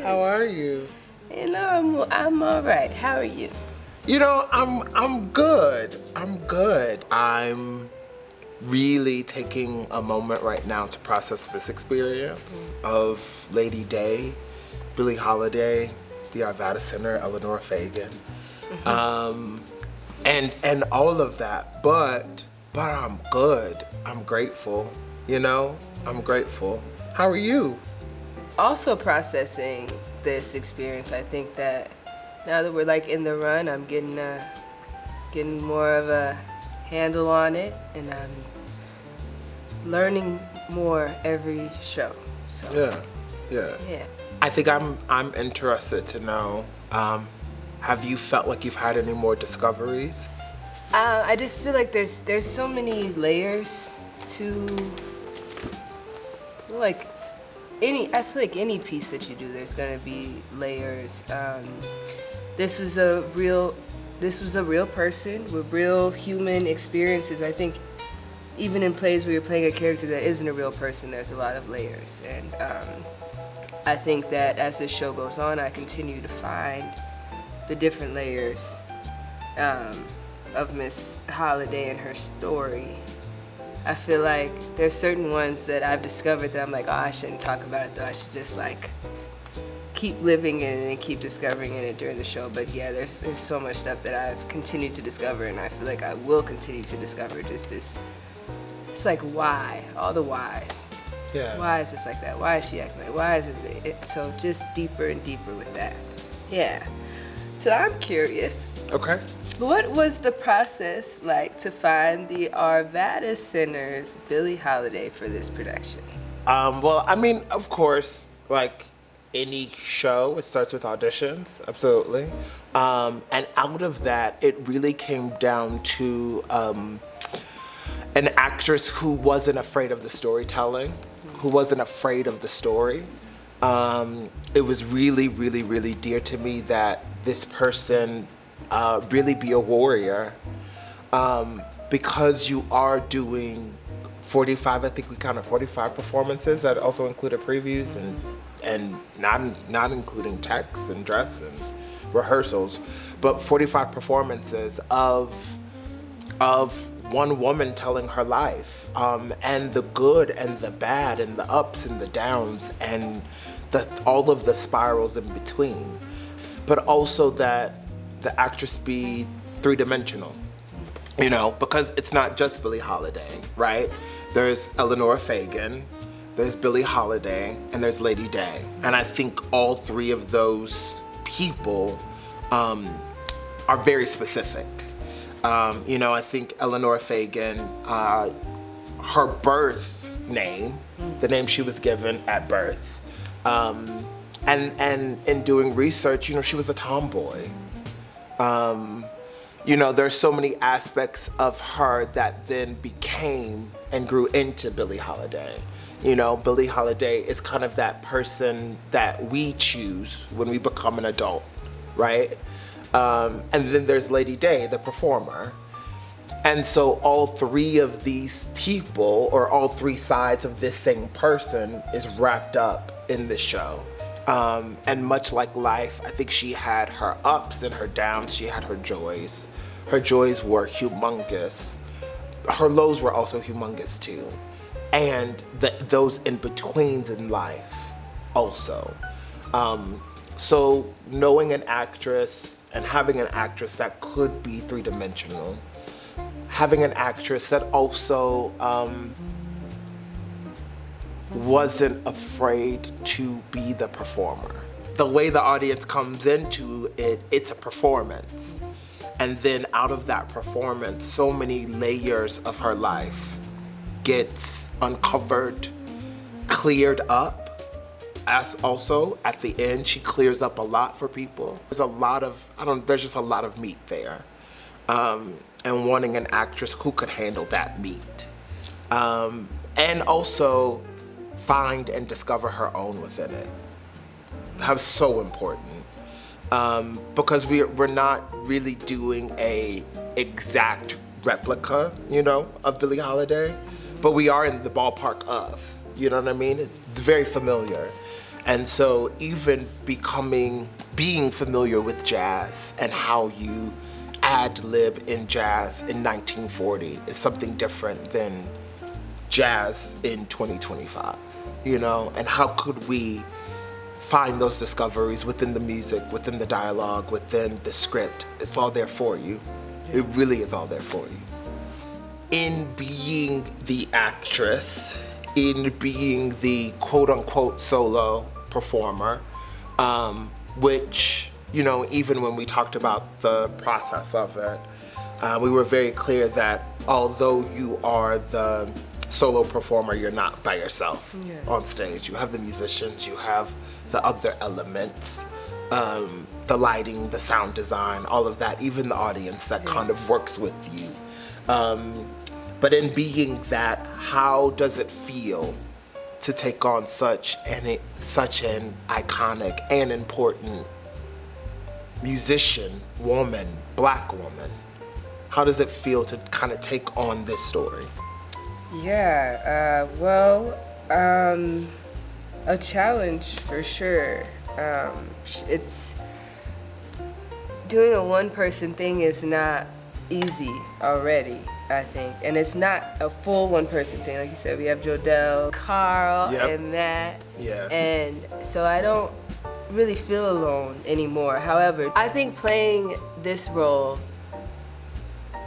How are you? You know, I'm all right. How are you? You know, I'm good. I'm good. I'm really taking a moment right now to process this experience of Lady Day, Billie Holiday, the Arvada Center, Eleanor Fagan, and all of that. But I'm good. I'm grateful. You know, I'm grateful. How are you? Also processing this experience, I think that now that we're like in the run, I'm getting more of a handle on it, and I'm learning more every show. So yeah. yeah. I think I'm interested to know, have you felt like you've had any more discoveries? I just feel like there's so many layers to like I feel like any piece that you do, there's gonna be layers. This was a real person with real human experiences. I think even in plays where you're playing a character that isn't a real person, there's a lot of layers. And I think that as this show goes on, I continue to find the different layers of Miss Holiday and her story. I feel like there's certain ones that I've discovered that I'm like, oh, I shouldn't talk about it though. I should just like keep living in it and keep discovering in it during the show. But yeah, there's so much stuff that I've continued to discover, and I feel like I will continue to discover. Just this, it's like why, all the whys. Yeah. Why is this like that? Why is she acting like? Why is it? So just deeper and deeper with that. Yeah. So I'm curious. Okay. What was the process like to find the Arvada Center's Billie Holiday for this production? Well, I mean, of course, like any show, it starts with auditions, absolutely. And out of that, it really came down to an actress who wasn't afraid of the storytelling, who wasn't afraid of the story. It was really, really, really dear to me that this person really be a warrior, because you are doing 45, I think we counted 45 performances that also included previews and not including text and dress and rehearsals, but 45 performances of one woman telling her life, and the good and the bad and the ups and the downs and all of the spirals in between, but also that the actress be three-dimensional, you know, because it's not just Billie Holiday, right? There's Eleanor Fagan, there's Billie Holiday, and there's Lady Day. And I think all three of those people are very specific. You know, I think Eleanor Fagan, her birth name, the name she was given at birth, and in doing research, you know, she was a tomboy. You know, there's so many aspects of her that then became and grew into Billie Holiday. You know, Billie Holiday is kind of that person that we choose when we become an adult, right? And then there's Lady Day, the performer. And so all three of these people, or all three sides of this same person, is wrapped up in the show. And much like life, I think she had her ups and her downs. She had her joys. Her joys were humongous. Her lows were also humongous too. And those in-betweens in life also. So knowing an actress and having an actress that could be three-dimensional, having an actress that also wasn't afraid to be the performer. The way the audience comes into it, it's a performance. And then out of that performance, so many layers of her life gets uncovered, cleared up. As also at the end, she clears up a lot for people. There's a lot of, there's just a lot of meat there. And wanting an actress who could handle that meat. And also find and discover her own within it. That's so important. Because we're not really doing a exact replica, you know, of Billie Holiday, but we are in the ballpark of, you know what I mean? It's very familiar. And so even being familiar with jazz and how you ad-lib in jazz in 1940 is something different than jazz in 2025, you know? And how could we find those discoveries within the music, within the dialogue, within the script? It's all there for you. It really is all there for you. In being the actress, in being the quote-unquote solo performer, which, you know, even when we talked about the process of it, we were very clear that although you are the solo performer, you're not by yourself on stage. You have the musicians, you have the other elements, the lighting, the sound design, all of that, even the audience that kind of works with you. But in being that, how does it feel to take on such an iconic and important musician, woman, Black woman? How does it feel to kind of take on this story? Yeah, a challenge for sure. It's doing a one-person thing is not easy already, I think, and it's not a full one-person thing. Like you said, we have Jodelle, Carl, and Matt, and so I don't really feel alone anymore. However, I think playing this role,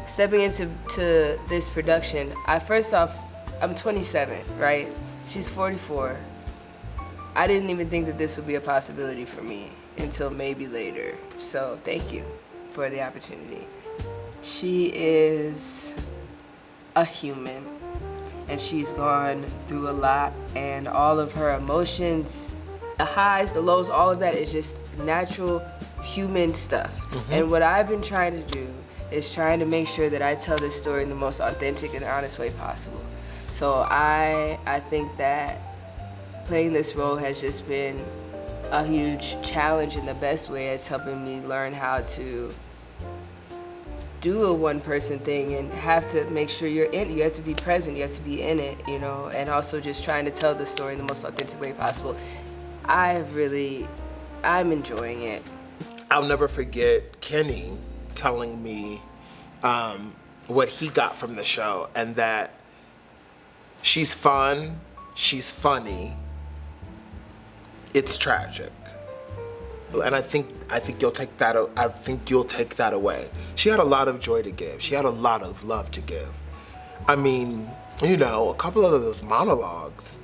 stepping into this production, I'm 27, right? She's 44. I didn't even think that this would be a possibility for me until maybe later. So thank you for the opportunity. She is a human, and she's gone through a lot, and all of her emotions, the highs, the lows, all of that is just natural human stuff. And what I've been trying to do is trying to make sure that I tell this story in the most authentic and honest way possible. So I think that playing this role has just been a huge challenge in the best way. It's helping me learn how to do a one-person thing and have to make sure you're in it. You have to be present, you have to be in it, you know, and also just trying to tell the story in the most authentic way possible. I'm enjoying it. I'll never forget Kenny telling me what he got from the show, and that she's fun, she's funny, it's tragic. And I think you'll take that. I think you'll take that away. She had a lot of joy to give. She had a lot of love to give. I mean, you know, a couple of those monologues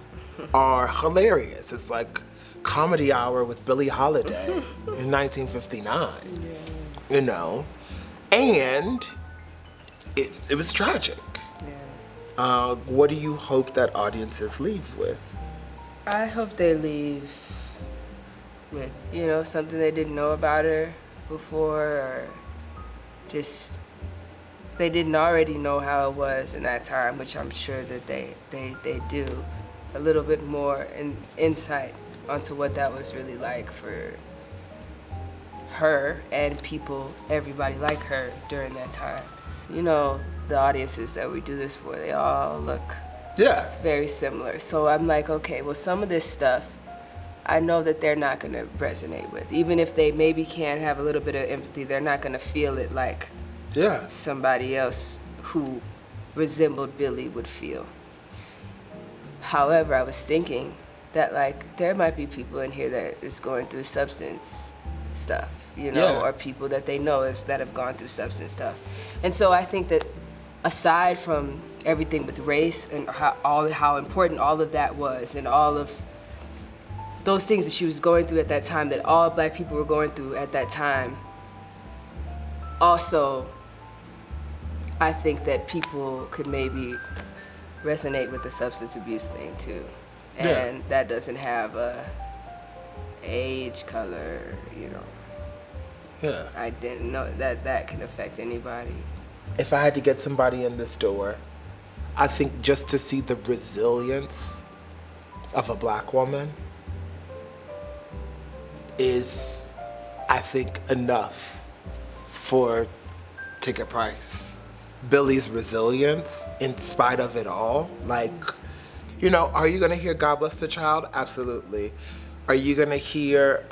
are hilarious. It's like Comedy Hour with Billie Holiday in 1959. You know, and it was tragic. What do you hope that audiences leave with? I hope they leave with, you know, something they didn't know about her before, or just they didn't already know how it was in that time, which I'm sure that they do. A little bit more insight onto what that was really like for her and people, everybody like her during that time. You know, the audiences that we do this for, they all look very similar. So I'm like, okay, well, some of this stuff I know that they're not going to resonate with. Even if they maybe can have a little bit of empathy, they're not going to feel it like somebody else who resembled Billie would feel. However, I was thinking that, like, there might be people in here that is going through substance stuff, you know, or people that they know that have gone through substance stuff. And so I think that aside from everything with race and how important all of that was, and all of those things that she was going through at that time, that all Black people were going through at that time, also, I think that people could maybe resonate with the substance abuse thing too. And that doesn't have a age, color, you know. I didn't know that can affect anybody. If I had to get somebody in this door, I think just to see the resilience of a Black woman is, I think, enough for ticket price. Billie's resilience, in spite of it all, like, you know, are you gonna hear God Bless the Child? Absolutely. Are you gonna hear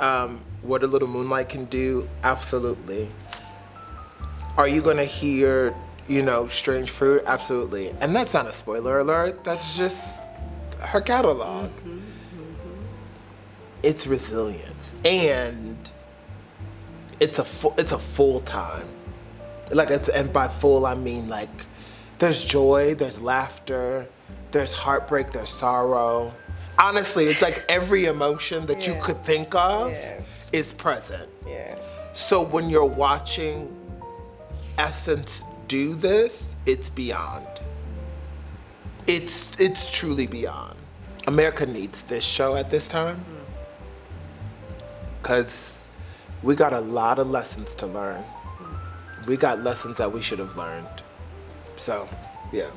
What a Little Moonlight Can Do? Absolutely. Are you gonna hear, Strange Fruit? Absolutely. And that's not a spoiler alert. That's just her catalog. It's resilience, and it's a full time. And by full I mean like, there's joy, there's laughter, there's heartbreak, there's sorrow. Honestly, it's like every emotion that you could think of is present. Yeah. So when you're watching Essence do this, it's beyond. It's truly beyond. America needs this show at this time, because we got a lot of lessons to learn. We got lessons that we should have learned. So, yeah.